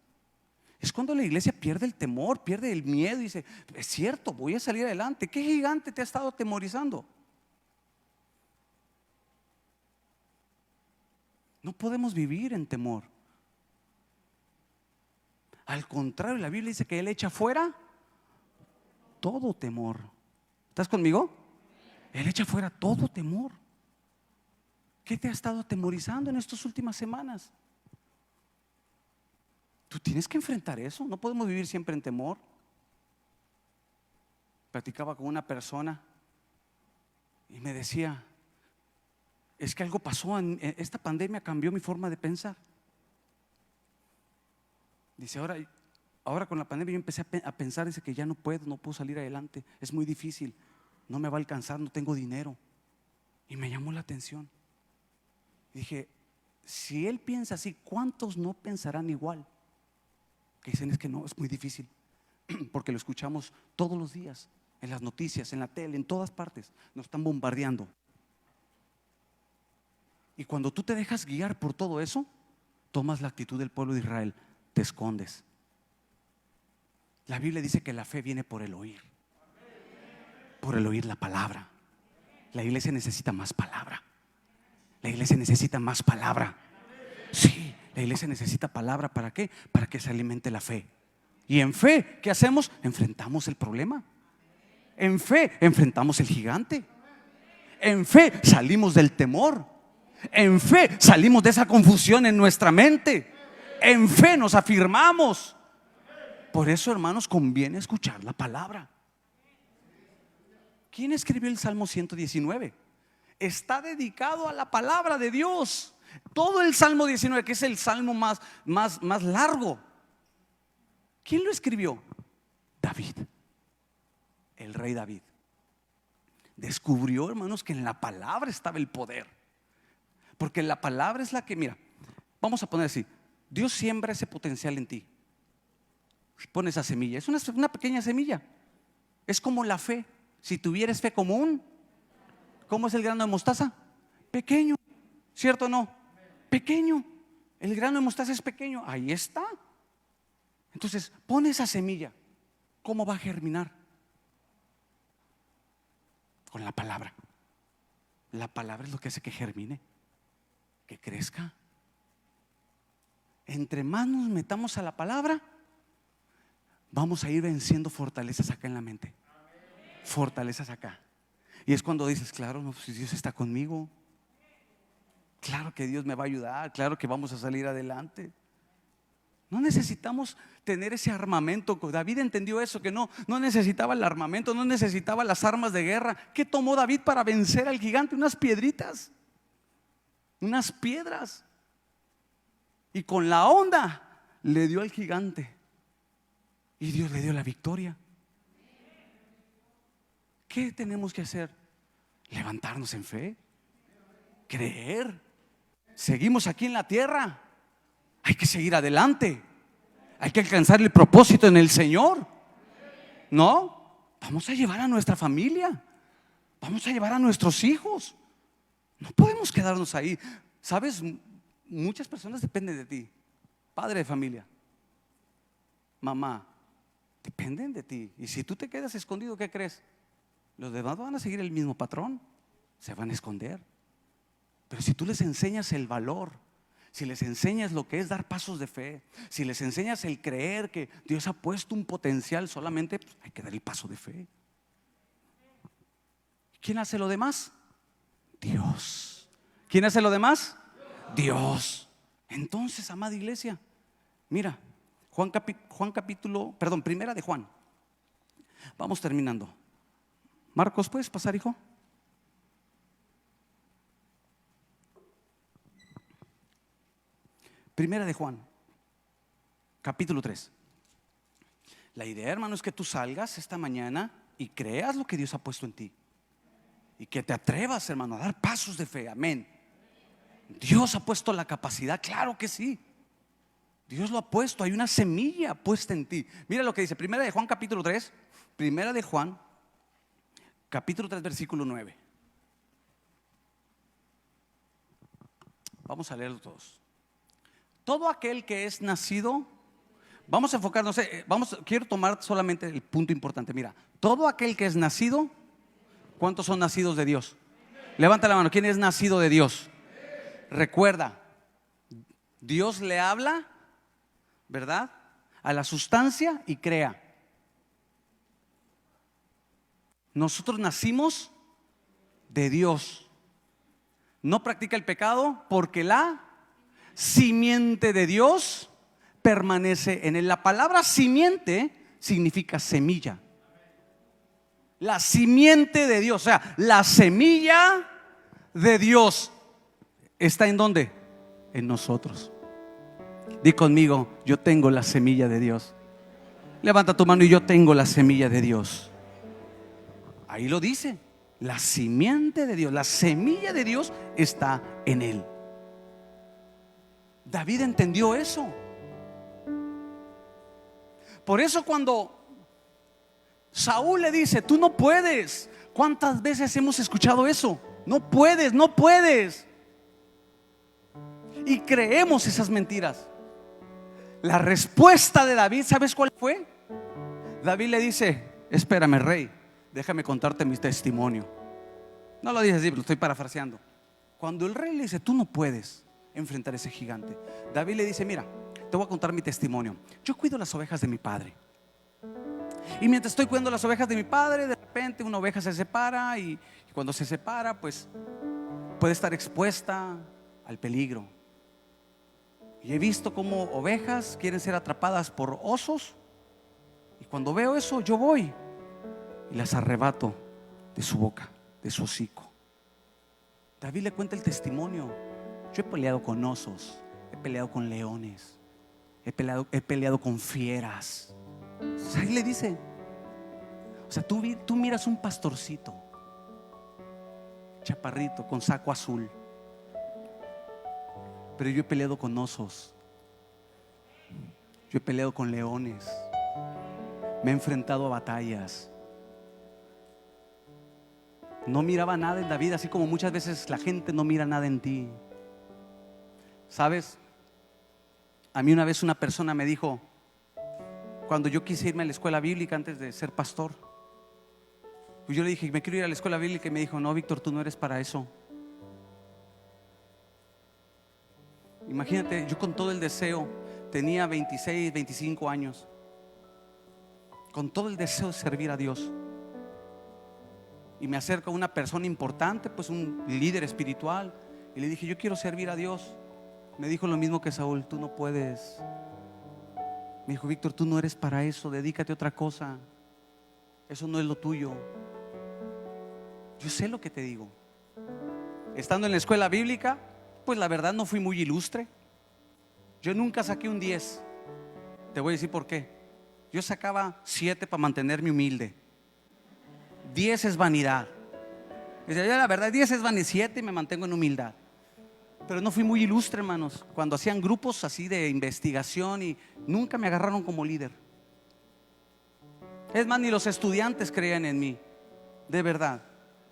es cuando la iglesia pierde el temor, pierde el miedo y dice: es cierto, voy a salir adelante. ¿Qué gigante te ha estado atemorizando? No podemos vivir en temor. Al contrario, la Biblia dice que Él echa fuera todo temor. ¿Estás conmigo? Él echa fuera todo temor. ¿Qué te ha estado atemorizando en estas últimas semanas? Tú tienes que enfrentar eso. No podemos vivir siempre en temor. Platicaba con una persona y me decía: es que algo pasó, esta pandemia cambió mi forma de pensar. Dice: ahora con la pandemia yo empecé a pensar, dice, que ya no puedo salir adelante, es muy difícil, no me va a alcanzar, no tengo dinero. Y me llamó la atención. Dije: si él piensa así, ¿cuántos no pensarán igual? Que dicen: es que no, es muy difícil. Porque lo escuchamos todos los días, en las noticias, en la tele, en todas partes. Nos están bombardeando. Y cuando tú te dejas guiar por todo eso, tomas la actitud del pueblo de Israel, te escondes. La Biblia dice que la fe viene por el oír la palabra. La iglesia necesita más palabra. La iglesia necesita más palabra. Sí, la iglesia necesita palabra. ¿Para qué? Para que se alimente la fe. Y en fe, ¿qué hacemos? Enfrentamos el problema. En fe enfrentamos el gigante. En fe salimos del temor. En fe salimos de esa confusión en nuestra mente. En fe nos afirmamos. Por eso, hermanos, conviene escuchar la palabra. ¿Quién escribió el Salmo 119? Está dedicado a la palabra de Dios. Todo el Salmo 19, que es el salmo más largo. ¿Quién lo escribió? David, el rey David. Descubrió, hermanos, que en la palabra estaba el poder. Porque la palabra es la que, mira, vamos a poner así: Dios siembra ese potencial en ti. Pone esa semilla, es una pequeña semilla. Es como la fe. Si tuvieras fe común, ¿cómo es el grano de mostaza? Pequeño, ¿cierto o no? Pequeño. El grano de mostaza es pequeño, ahí está. Entonces, pone esa semilla. ¿Cómo va a germinar? Con la palabra. La palabra es lo que hace que germine, que crezca. Entre más nos metamos a la palabra, vamos a ir venciendo fortalezas acá en la mente. Fortalezas acá. Y es cuando dices, claro, no, pues Dios está conmigo. Claro que Dios me va a ayudar. Claro que vamos a salir adelante. No necesitamos tener ese armamento. David entendió eso, que no necesitaba el armamento, no necesitaba las armas de guerra. ¿Qué tomó David para vencer al gigante? Unas piedritas, unas piedras. Y con la onda le dio al gigante. Y Dios le dio la victoria. ¿Qué tenemos que hacer? Levantarnos en fe, creer. Seguimos aquí en la tierra. Hay que seguir adelante. Hay que alcanzar el propósito en el Señor. ¿No? Vamos a llevar a nuestra familia. Vamos a llevar a nuestros hijos. No podemos quedarnos ahí. ¿Sabes? Muchas personas dependen de ti. Padre de familia, mamá, dependen de ti. Y si tú te quedas escondido, ¿qué crees? Los demás van a seguir el mismo patrón. Se van a esconder. Pero si tú les enseñas el valor, si les enseñas lo que es dar pasos de fe, si les enseñas el creer que Dios ha puesto un potencial, solamente pues, hay que dar el paso de fe. ¿Quién hace lo demás? Dios. ¿Quién hace lo demás? Dios. Entonces, amada iglesia, mira, Primera de Juan. Vamos terminando. Marcos, ¿puedes pasar, hijo? Primera de Juan, capítulo 3. La idea, hermano, es que tú salgas esta mañana y creas lo que Dios ha puesto en ti. Y que te atrevas, hermano, a dar pasos de fe. Amén. Dios ha puesto la capacidad, claro que sí. Dios lo ha puesto, hay una semilla puesta en ti. Mira lo que dice Primera de Juan capítulo 3. Primera de Juan capítulo 3 versículo 9. Vamos a leerlo todos. Todo aquel que es nacido, vamos a enfocarnos, quiero tomar solamente el punto importante. Mira, todo aquel que es nacido, ¿cuántos son nacidos de Dios? Levanta la mano, ¿quién es nacido de Dios? Recuerda, Dios le habla, ¿verdad?, a la sustancia y crea. Nosotros nacimos de Dios. No practica el pecado porque la simiente de Dios permanece en él. La palabra simiente significa semilla. La simiente de Dios, o sea, la semilla de Dios está ¿en dónde? En nosotros. Di conmigo, yo tengo la semilla de Dios. Levanta tu mano y yo tengo la semilla de Dios. Ahí lo dice, la simiente de Dios, la semilla de Dios está en él. David entendió eso. Por eso cuando Saúl le dice, tú no puedes. ¿Cuántas veces hemos escuchado eso? No puedes, no puedes. Y creemos esas mentiras. La respuesta de David, ¿sabes cuál fue? David le dice, espérame, rey, déjame contarte mi testimonio. No lo dice así, lo estoy parafraseando. Cuando el rey le dice, tú no puedes enfrentar a ese gigante, David le dice, mira, te voy a contar mi testimonio. Yo cuido las ovejas de mi padre. Y mientras estoy cuidando las ovejas de mi padre, de repente una oveja se separa y cuando se separa, pues puede estar expuesta al peligro. Y he visto cómo ovejas quieren ser atrapadas por osos. Y cuando veo eso, yo voy y las arrebato de su boca, de su hocico. David le cuenta el testimonio. Yo he peleado con osos, he peleado con leones, he peleado con fieras. O sea, ahí le dice, o sea, tú miras un pastorcito chaparrito con saco azul, pero yo he peleado con osos, yo he peleado con leones, me he enfrentado a batallas. No miraba nada en David, así como muchas veces la gente no mira nada en ti. ¿Sabes? A mí una vez una persona me dijo, cuando yo quise irme a la escuela bíblica antes de ser pastor, pues yo le dije, me quiero ir a la escuela bíblica, y me dijo, no, Víctor, tú no eres para eso. Imagínate, yo con todo el deseo, tenía 26, 25 años, con todo el deseo de servir a Dios, y me acerca una persona importante, pues un líder espiritual, y le dije, yo quiero servir a Dios. Me dijo lo mismo que Saúl, tú no puedes. Me dijo, Víctor, tú no eres para eso, dedícate a otra cosa, eso no es lo tuyo. Yo sé lo que te digo. Estando en la escuela bíblica, pues la verdad no fui muy ilustre. Yo nunca saqué un 10. Te voy a decir por qué. Yo sacaba 7 para mantenerme humilde. 10 es vanidad. La verdad, 10 es vanidad, 7 y me mantengo en humildad. Pero no fui muy ilustre, hermanos. Cuando hacían grupos así de investigación, y nunca me agarraron como líder. Es más, ni los estudiantes creían en mí, de verdad,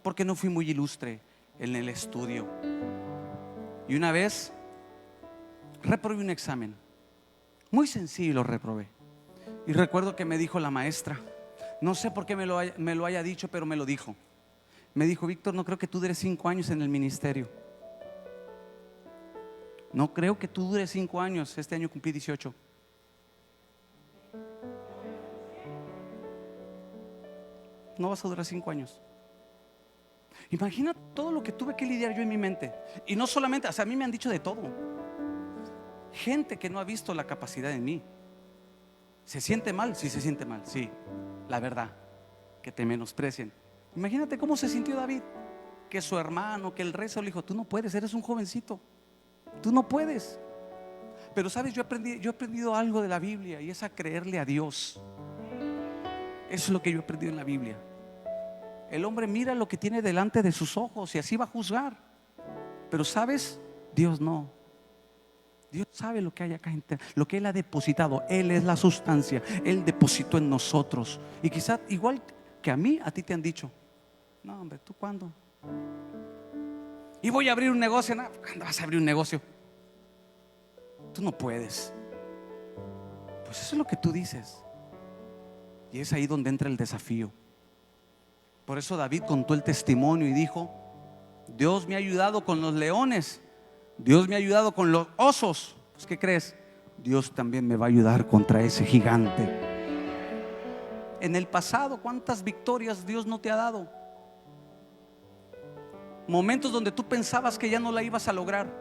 porque no fui muy ilustre en el estudio. Y una vez reprobé un examen, muy sencillo, lo reprobé. Y recuerdo que me dijo la maestra, no sé por qué me lo haya dicho, pero me lo dijo. Me dijo, Víctor, no creo que tú dures 5 años en el ministerio. No creo que tú dures 5 años. Este año cumplí 18. No vas a durar 5 años. Imagina todo lo que tuve que lidiar yo en mi mente. Y no solamente, o sea, a mí me han dicho de todo. Gente que no ha visto la capacidad en mí. ¿Se siente mal? Sí, se siente mal, sí. La verdad, que te menosprecien. Imagínate cómo se sintió David, que su hermano, que el rey se le dijo, tú no puedes, eres un jovencito, tú no puedes. Pero sabes, yo he aprendido algo de la Biblia, y es a creerle a Dios. Eso es lo que yo he aprendido en la Biblia. El hombre mira lo que tiene delante de sus ojos y así va a juzgar. Pero sabes, Dios no. Dios sabe lo que hay acá, lo que Él ha depositado. Él es la sustancia, Él depositó en nosotros. Y quizás igual que a mí, a ti te han dicho, no hombre, ¿tú cuándo? Y voy a abrir un negocio. No, ¿cuándo vas a abrir un negocio? Tú no puedes. Pues eso es lo que tú dices. Y es ahí donde entra el desafío. Por eso David contó el testimonio y dijo, Dios me ha ayudado con los leones, Dios me ha ayudado con los osos. Pues ¿qué crees? Dios también me va a ayudar contra ese gigante. En el pasado, ¿cuántas victorias Dios no te ha dado? Momentos donde tú pensabas que ya no la ibas a lograr.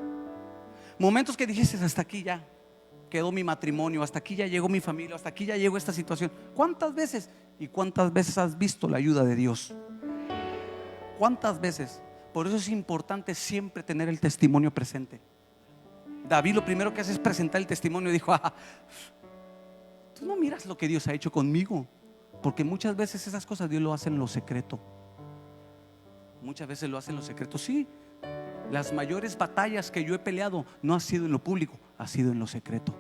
Momentos que dijiste, hasta aquí ya quedó mi matrimonio, hasta aquí ya llegó mi familia, hasta aquí ya llegó esta situación. ¿Cuántas veces? ¿Y cuántas veces has visto la ayuda de Dios? ¿Cuántas veces? Por eso es importante siempre tener el testimonio presente. David lo primero que hace es presentar el testimonio. Dijo, tú no miras lo que Dios ha hecho conmigo, porque muchas veces esas cosas Dios lo hace en lo secreto. Muchas veces lo hace en lo secreto. Sí, las mayores batallas que yo he peleado no ha sido en lo público, ha sido en lo secreto.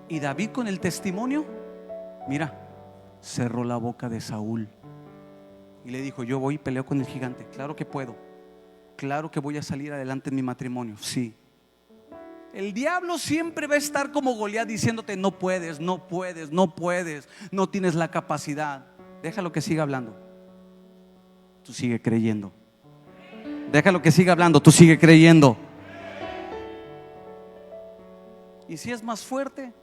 Y David, con el testimonio, mira, cerró la boca de Saúl y le dijo, yo voy y peleo con el gigante. Claro que puedo, claro que voy a salir adelante en mi matrimonio. Sí. El diablo siempre va a estar como Goliat diciéndote, no puedes, no puedes, no puedes, no tienes la capacidad. Déjalo que siga hablando, tú sigue creyendo. Déjalo que siga hablando, tú sigue creyendo. Y si es más fuerte,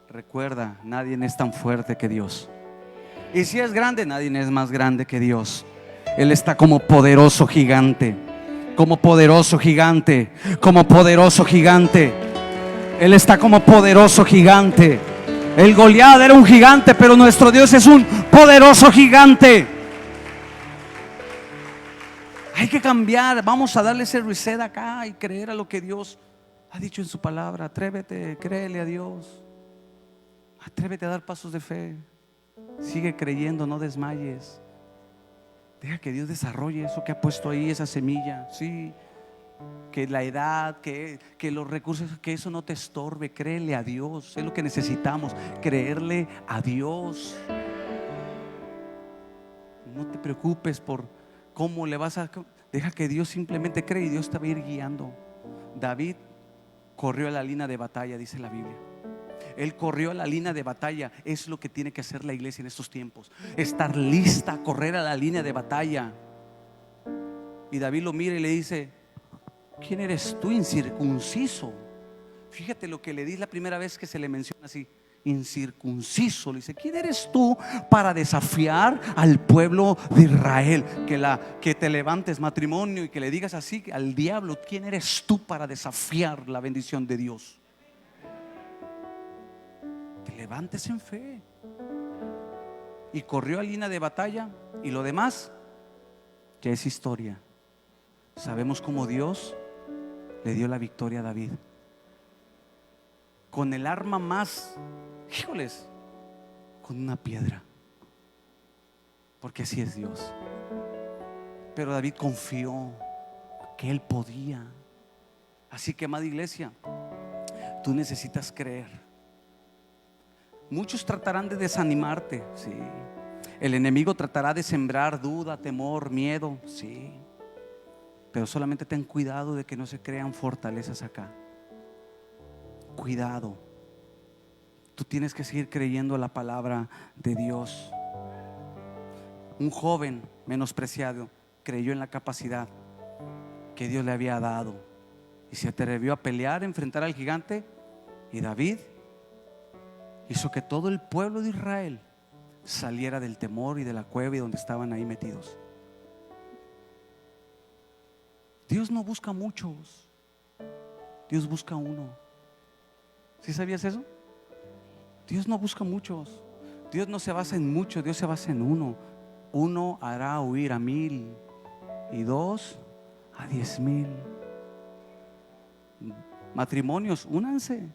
recuerda, nadie es tan fuerte que Dios. Y si es grande, nadie es más grande que Dios. Él está como poderoso gigante, como poderoso gigante, como poderoso gigante. Él está como poderoso gigante. El Goliat era un gigante, pero nuestro Dios es un poderoso gigante. Hay que cambiar. Vamos a darle ese reset acá y creer a lo que Dios ha dicho en su palabra. Atrévete, créele a Dios. Atrévete a dar pasos de fe. Sigue creyendo, no desmayes. Deja que Dios desarrolle eso que ha puesto ahí, esa semilla. Sí, que la edad, que los recursos, que eso no te estorbe. Créele a Dios, es lo que necesitamos, creerle a Dios. No te preocupes por cómo le vas a... Deja que Dios simplemente cree y Dios te va a ir guiando. David corrió a la línea de batalla, dice la Biblia. Él corrió a la línea de batalla. Es lo que tiene que hacer la iglesia en estos tiempos, estar lista a correr a la línea de batalla. Y David lo mira y le dice: ¿quién eres tú, incircunciso? Fíjate lo que le dice la primera vez que se le menciona así, incircunciso. Le dice: ¿quién eres tú para desafiar al pueblo de Israel? Que te levantes, matrimonio, y que le digas así al diablo: ¿quién eres tú para desafiar la bendición de Dios? Te levantes en fe. Y corrió a línea de batalla, y lo demás ya es historia. Sabemos cómo Dios le dio la victoria a David con el arma más, híjoles, con una piedra, porque así es Dios. Pero David confió que él podía. Así que, amada iglesia, tú necesitas creer. Muchos tratarán de desanimarte, sí. El enemigo tratará de sembrar duda, temor, miedo, sí. Pero solamente ten cuidado de que no se crean fortalezas acá. Cuidado. Tú tienes que seguir creyendo la palabra de Dios. Un joven menospreciado creyó en la capacidad que Dios le había dado y se atrevió a pelear, a enfrentar al gigante. Y David hizo que todo el pueblo de Israel saliera del temor y de la cueva y donde estaban ahí metidos. Dios no busca muchos, Dios busca uno. ¿Sí sabías eso? Dios no busca muchos. Dios no se basa en muchos, Dios se basa en uno. Uno hará huir a 1000 y 2 a 10,000. Matrimonios, únanse,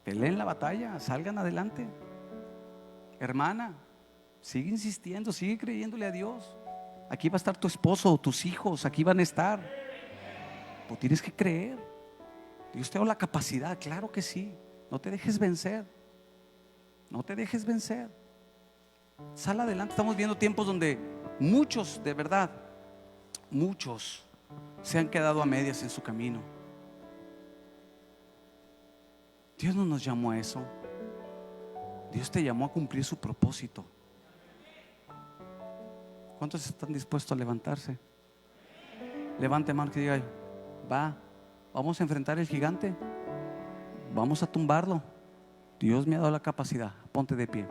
peleen la batalla, salgan adelante. Hermana, sigue insistiendo, sigue creyéndole a Dios. Aquí va a estar tu esposo, tus hijos, aquí van a estar. Pues tienes que creer. Dios te da la capacidad, claro que sí. No te dejes vencer. No te dejes vencer. Sal adelante. Estamos viendo tiempos donde muchos, de verdad, muchos se han quedado a medias en su camino. Dios no nos llamó a eso. Dios te llamó a cumplir su propósito. ¿Cuántos están dispuestos a levantarse? Levante mano y diga: vamos a enfrentar el gigante. Vamos a tumbarlo. Dios me ha dado la capacidad. Ponte de pie.